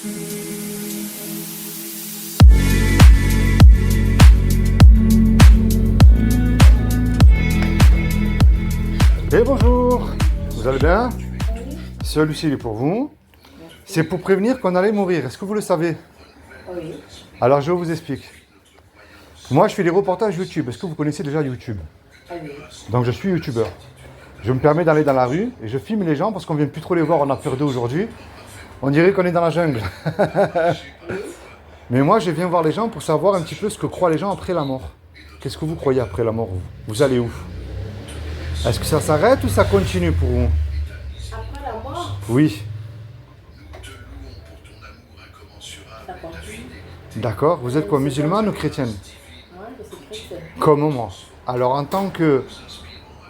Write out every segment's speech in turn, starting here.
Et bonjour, vous allez bien? Celui-ci il est pour vous. C'est pour prévenir qu'on allait mourir. Est-ce que vous le savez? Oui. Alors je vous explique. Moi je fais des reportages YouTube. Est-ce que vous connaissez déjà YouTube? Oui. Donc je suis youtubeur. Je me permets d'aller dans la rue et je filme les gens parce qu'on ne vient plus trop les voir, on a peur d'eux aujourd'hui. On dirait qu'on est dans la jungle. Mais moi je viens voir les gens pour savoir un petit peu ce que croient les gens après la mort. Qu'est-ce que vous croyez après la mort, vous? Vous allez où? Est-ce que ça s'arrête ou ça continue pour vous? Après la mort, Oui. ça continue. D'accord. Vous êtes quoi, musulmane ou chrétienne? Moi, je suis chrétienne. Comme moi. Alors en tant que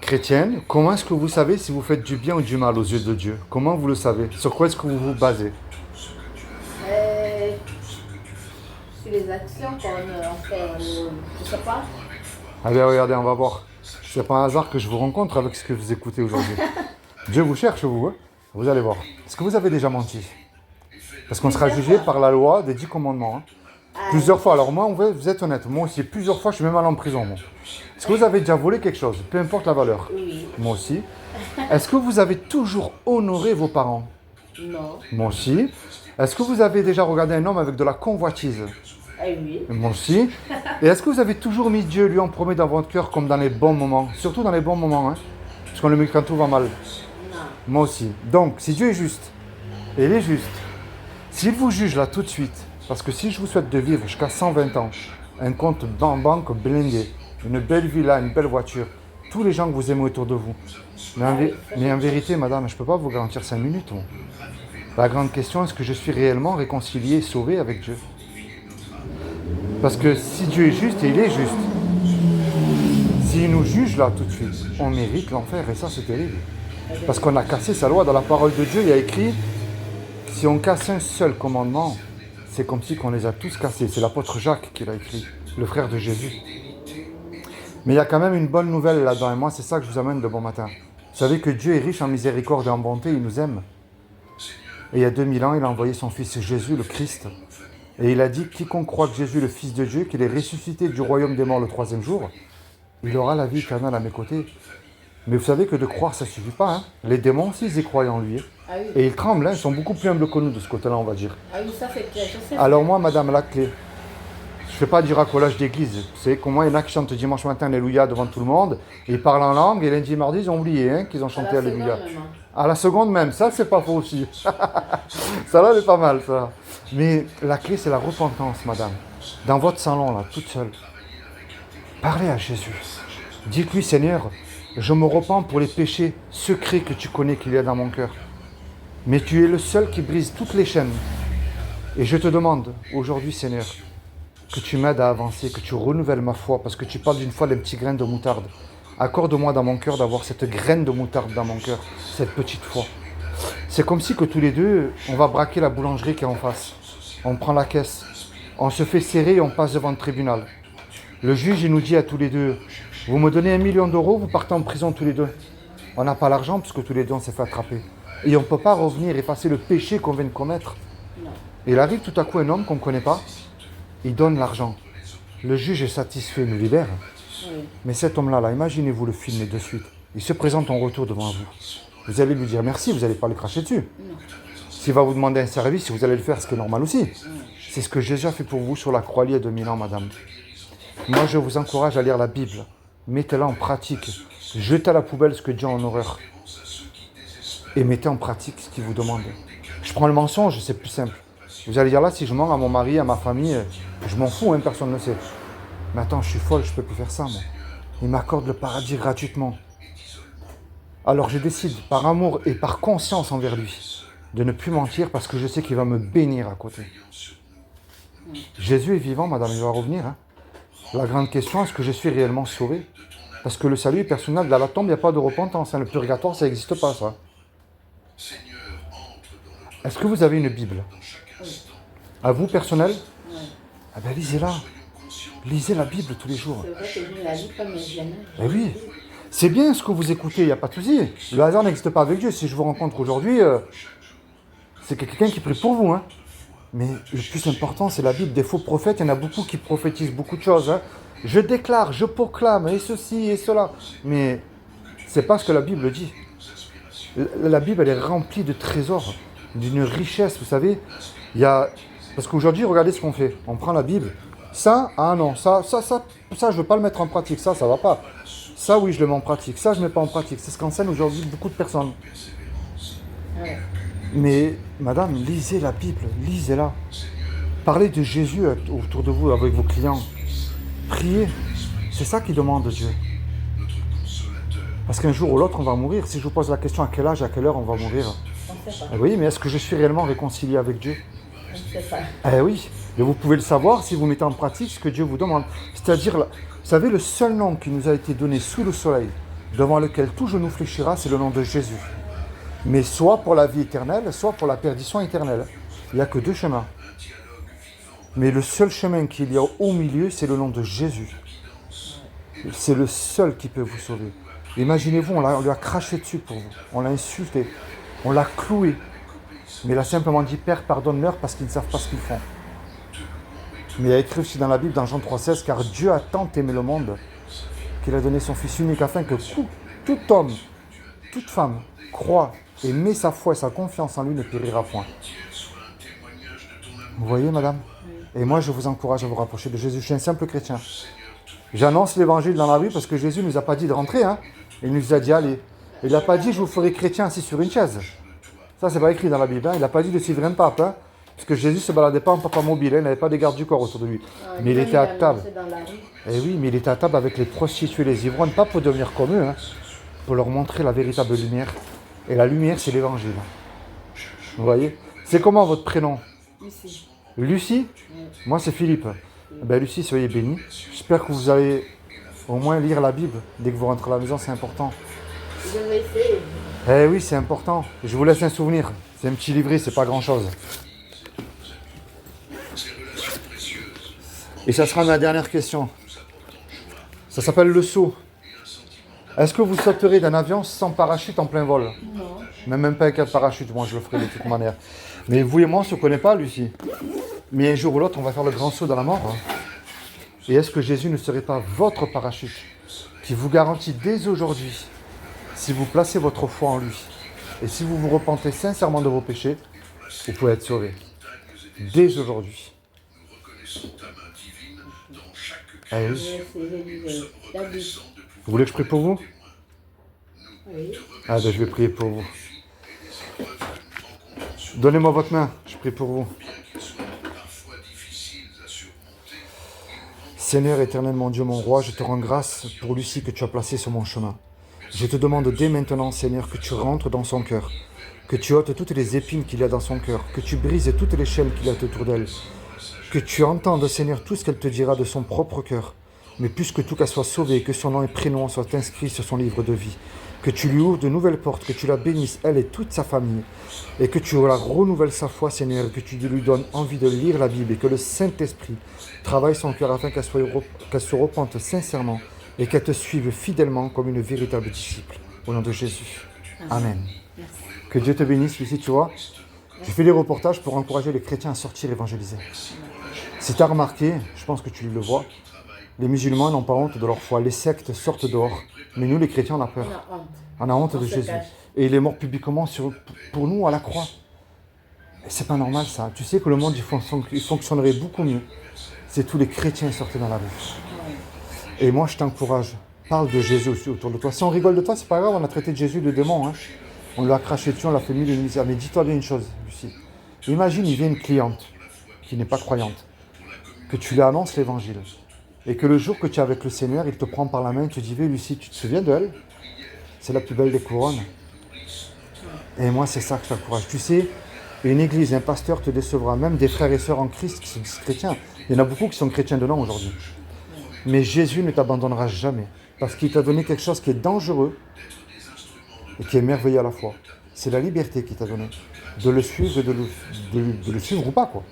chrétienne, comment est-ce que vous savez si vous faites du bien ou du mal aux yeux de Dieu? Comment vous le savez? Sur quoi est-ce que vous vous basez? Sur les actions qu'on fait, je sais pas. Allez, regardez, on va voir. C'est pas un hasard que je vous rencontre avec ce que vous écoutez aujourd'hui. Dieu vous cherche, vous. Hein? Vous allez voir. Est-ce que vous avez déjà menti? Parce qu'on sera jugé par la loi des 10 commandements. Hein? Plusieurs fois. Alors moi, vous êtes honnête. Moi aussi, plusieurs fois, je suis même allé en prison. Moi. Est-ce que vous avez déjà volé quelque chose? Peu importe la valeur. Oui. Moi aussi. Est-ce que vous avez toujours honoré vos parents? Non. Moi aussi. Est-ce que vous avez déjà regardé un homme avec de la convoitise? Oui. Moi aussi. Et est-ce que vous avez toujours mis Dieu, lui, en premier dans votre cœur, comme dans les bons moments? Surtout dans les bons moments, hein? Parce qu'on le met quand tout va mal. Non. Moi aussi. Donc, si Dieu est juste, et il est juste, s'il vous juge là tout de suite, parce que si je vous souhaite de vivre jusqu'à 120 ans, un compte en banque blindé, une belle villa, une belle voiture, tous les gens que vous aimez autour de vous. Mais en vérité, madame, je ne peux pas vous garantir 5 minutes. Moi. La grande question, est-ce que je suis réellement réconcilié, sauvé avec Dieu? Parce que si Dieu est juste, et il est juste, s'il nous juge là tout de suite, on mérite l'enfer, et ça c'est terrible. Parce qu'on a cassé sa loi. Dans la parole de Dieu, il y a écrit, si on casse un seul commandement, c'est comme si on les a tous cassés. C'est l'apôtre Jacques qui l'a écrit, le frère de Jésus. Mais il y a quand même une bonne nouvelle là-dedans, et moi c'est ça que je vous amène de bon matin. Vous savez que Dieu est riche en miséricorde et en bonté, il nous aime. Et il y a 2000 ans, il a envoyé son fils Jésus, le Christ. Et il a dit, quiconque croit que Jésus est le Fils de Dieu, qu'il est ressuscité du royaume des morts le 3e jour, il aura la vie éternelle à mes côtés. Mais vous savez que de croire, ça ne suffit pas. Hein? Les démons aussi, ils y croient en lui. Hein? Ah oui. Et ils tremblent, hein? Ils sont beaucoup plus humbles que nous de ce côté-là, on va dire. Ah oui, ça c'est clair. Je sais. Alors moi, madame, la clé, je ne fais pas du racolage d'église. Vous savez comment il y en a qui chantent dimanche matin Alléluia devant tout le monde, et ils parlent en langue, et lundi et mardi, ils ont oublié hein, qu'ils ont chanté Alléluia. À la seconde même, ça c'est pas faux aussi. Ça là, c'est pas mal ça. Mais la clé, c'est la repentance, madame. Dans votre salon, là, toute seule. Parlez à Jésus. Dites-lui, Seigneur, je me repens pour les péchés secrets que tu connais qu'il y a dans mon cœur. Mais tu es le seul qui brise toutes les chaînes. Et je te demande, aujourd'hui, Seigneur, que tu m'aides à avancer, que tu renouvelles ma foi, parce que tu parles d'une foi d'un petit grain de moutarde. Accorde-moi dans mon cœur d'avoir cette graine de moutarde dans mon cœur, cette petite foi. C'est comme si que tous les deux, on va braquer la boulangerie qui est en face. On prend la caisse, on se fait serrer et on passe devant le tribunal. Le juge, il nous dit à tous les deux, vous me donnez 1 million d'euros, vous partez en prison tous les deux. On n'a pas l'argent parce que tous les deux, on s'est fait attraper. Et on ne peut pas revenir effacer le péché qu'on vient de commettre. Non. Et il arrive tout à coup un homme qu'on ne connaît pas, il donne l'argent. Le juge est satisfait, il nous libère. Oui. Mais cet homme-là, imaginez-vous le film de suite. Il se présente en retour devant vous. Vous allez lui dire merci, vous n'allez pas le cracher dessus. Non. S'il va vous demander un service, vous allez le faire, ce qui est normal aussi. C'est ce que Jésus a fait pour vous sur la croix il y a 2000 ans, madame. Moi, je vous encourage à lire la Bible. Mettez-la en pratique. Jetez à la poubelle ce que Dieu a en horreur. Et mettez en pratique ce qu'il vous demande. Je prends le mensonge, c'est plus simple. Vous allez dire là, si je mens à mon mari, à ma famille, je m'en fous, hein, personne ne le sait. Mais attends, je suis folle, je ne peux plus faire ça, moi. Il m'accorde le paradis gratuitement. Alors je décide, par amour et par conscience envers lui, de ne plus mentir parce que je sais qu'il va me bénir à côté. Jésus est vivant, madame, il va revenir. Hein. La grande question, est-ce que je suis réellement sauvé? Parce que le salut est personnel. Dans la tombe, il n'y a pas de repentance. Hein. Le purgatoire, ça n'existe pas, ça. Est-ce que vous avez une Bible? Oui. À vous, personnel? Oui. Ah ben lisez-la. Lisez la Bible tous les jours. C'est vrai que je la lis pas, mais jamais. Eh oui. C'est bien ce que vous écoutez, il n'y a pas de souci. Le hasard n'existe pas avec Dieu. Si je vous rencontre aujourd'hui, c'est quelqu'un qui prie pour vous. Hein. Mais le plus important, c'est la Bible. Des faux prophètes, il y en a beaucoup qui prophétisent beaucoup de choses. Hein. Je déclare, je proclame, et ceci et cela. Mais c'est pas ce que la Bible dit. La Bible, elle est remplie de trésors, d'une richesse, vous savez. Il y a... Parce qu'aujourd'hui, regardez ce qu'on fait. On prend la Bible. Ça, ah non, ça, je ne veux pas le mettre en pratique. Ça va pas. Ça, oui, je le mets en pratique. Ça, je ne mets pas en pratique. C'est ce qu'enseignent aujourd'hui beaucoup de personnes. Ouais. Mais, madame, lisez la Bible, lisez-la. Parlez de Jésus autour de vous, avec vos clients. Priez. C'est ça qu'il demande de Dieu. Parce qu'un jour ou l'autre, on va mourir. Si je vous pose la question à quel âge, à quelle heure on va mourir. On sait pas. Oui, mais est-ce que je suis réellement réconcilié avec Dieu? On sait pas. Oui. Mais vous pouvez le savoir si vous mettez en pratique ce que Dieu vous demande. C'est-à-dire, vous savez, le seul nom qui nous a été donné sous le soleil, devant lequel tout genou fléchira, c'est le nom de Jésus. Mais soit pour la vie éternelle, soit pour la perdition éternelle. Il n'y a que deux chemins. Mais le seul chemin qu'il y a au milieu, c'est le nom de Jésus. C'est le seul qui peut vous sauver. Imaginez-vous, on lui a craché dessus pour vous. On l'a insulté. On l'a cloué. Mais il a simplement dit, Père, pardonne-leur parce qu'ils ne savent pas ce qu'ils font. Mais il y a écrit aussi dans la Bible, dans Jean 3,16, car Dieu a tant aimé le monde qu'il a donné son Fils unique afin que tout homme, toute femme croit et met sa foi et sa confiance en lui ne périra point. Vous voyez, madame? Et moi, je vous encourage à vous rapprocher de Jésus. Je suis un simple chrétien. J'annonce l'évangile dans la rue parce que Jésus ne nous a pas dit de rentrer. Hein. Il nous a dit, allez. Il n'a pas dit, je vous ferai chrétien assis sur une chaise. Ça, c'est pas écrit dans la Bible. Hein. Il n'a pas dit de suivre un pape. Hein. Parce que Jésus ne se baladait pas en papa mobile. Hein. Il n'avait pas des gardes du corps autour de lui. Mais il était à table. Et oui, mais il était à table avec les prostituées, les ivrognes, pas pour devenir comme eux. Hein. Pour leur montrer la véritable lumière. Et la lumière, c'est l'évangile. Vous voyez? C'est comment votre prénom? Lucie. Lucie? Moi, c'est Philippe. Ben, Lucie, soyez bénie. J'espère que vous allez au moins lire la Bible. Dès que vous rentrez à la maison, c'est important. Je vais essayer. Eh oui, c'est important. Je vous laisse un souvenir. C'est un petit livret, c'est pas grand-chose. Et ça sera ma dernière question. Ça s'appelle le saut. Est-ce que vous sauterez d'un avion sans parachute en plein vol? Non. Même pas avec un parachute, moi je le ferai de toute manière. Mais vous et moi, on ne se connaît pas, Lucie. Mais un jour ou l'autre, on va faire le grand saut dans la mort. Hein. Et est-ce que Jésus ne serait pas votre parachute qui vous garantit dès aujourd'hui, si vous placez votre foi en lui, et si vous vous repentez sincèrement de vos péchés, vous pouvez être sauvé. Dès aujourd'hui. Allez. Vous voulez que je prie pour vous? Oui. Ah ben je vais prier pour vous. Donnez-moi votre main, je prie pour vous. Seigneur éternel, mon Dieu, mon roi, je te rends grâce pour Lucie que tu as placée sur mon chemin. Je te demande dès maintenant, Seigneur, que tu rentres dans son cœur, que tu ôtes toutes les épines qu'il y a dans son cœur, que tu brises toutes les chaînes qu'il y a autour d'elle, que tu entendes, Seigneur, tout ce qu'elle te dira de son propre cœur, mais plus que tout qu'elle soit sauvée, que son nom et prénom soient inscrits sur son livre de vie, que tu lui ouvres de nouvelles portes, que tu la bénisses, elle et toute sa famille, et que tu la renouvelles sa foi, Seigneur, et que tu lui donnes envie de lire la Bible, et que le Saint-Esprit travaille son cœur afin qu'elle se repente sincèrement, et qu'elle te suive fidèlement comme une véritable disciple. Au nom de Jésus. Amen. Merci. Que Dieu te bénisse, Lucie, tu vois. J'ai fait des reportages pour encourager les chrétiens à sortir évangéliser. Si tu as remarqué, je pense que tu le vois, les musulmans n'ont pas honte de leur foi. Les sectes sortent dehors. Mais nous, les chrétiens, on a peur. On a honte. On a honte On de se Jésus. cache. Et il est mort publiquement pour nous à la croix. Et c'est pas normal ça. Tu sais que le monde il fonctionnerait beaucoup mieux si tous les chrétiens sortaient dans la rue. Et moi, je t'encourage. Parle de Jésus aussi autour de toi. Si on rigole de toi, c'est pas grave. On a traité de Jésus de démon. Hein. On lui a craché dessus, on l'a fait mille et mille. Mais dis-toi bien une chose, Lucie. Imagine, il vient une cliente qui n'est pas croyante, que tu lui annonces l'évangile. Et que le jour que tu es avec le Seigneur, il te prend par la main et te dit, Lucie, tu te souviens d'elle? C'est la plus belle des couronnes. Et moi, c'est ça que je t'encourage. Tu sais, une église, un pasteur te décevra. Même des frères et sœurs en Christ qui sont chrétiens. Il y en a beaucoup qui sont chrétiens de nom aujourd'hui. Mais Jésus ne t'abandonnera jamais. Parce qu'il t'a donné quelque chose qui est dangereux et qui est merveilleux à la fois. C'est la liberté qu'il t'a donnée. De le suivre et de le suivre ou pas, quoi.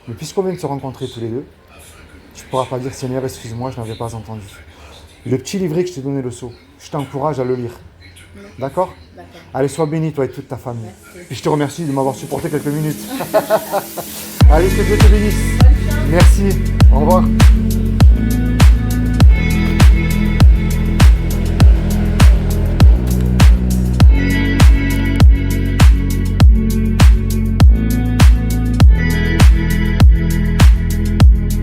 Mais puisqu'on vient de se rencontrer tous les deux, tu ne pourras pas dire, Seigneur, excuse-moi, je n'avais pas entendu. Le petit livret que je t'ai donné le sceau, je t'encourage à le lire. D'accord? D'accord. Allez, sois béni, toi et toute ta famille. Merci. Et je te remercie de m'avoir supporté quelques minutes. Allez, que Dieu te bénisse. Bonne chance. Merci. Au revoir.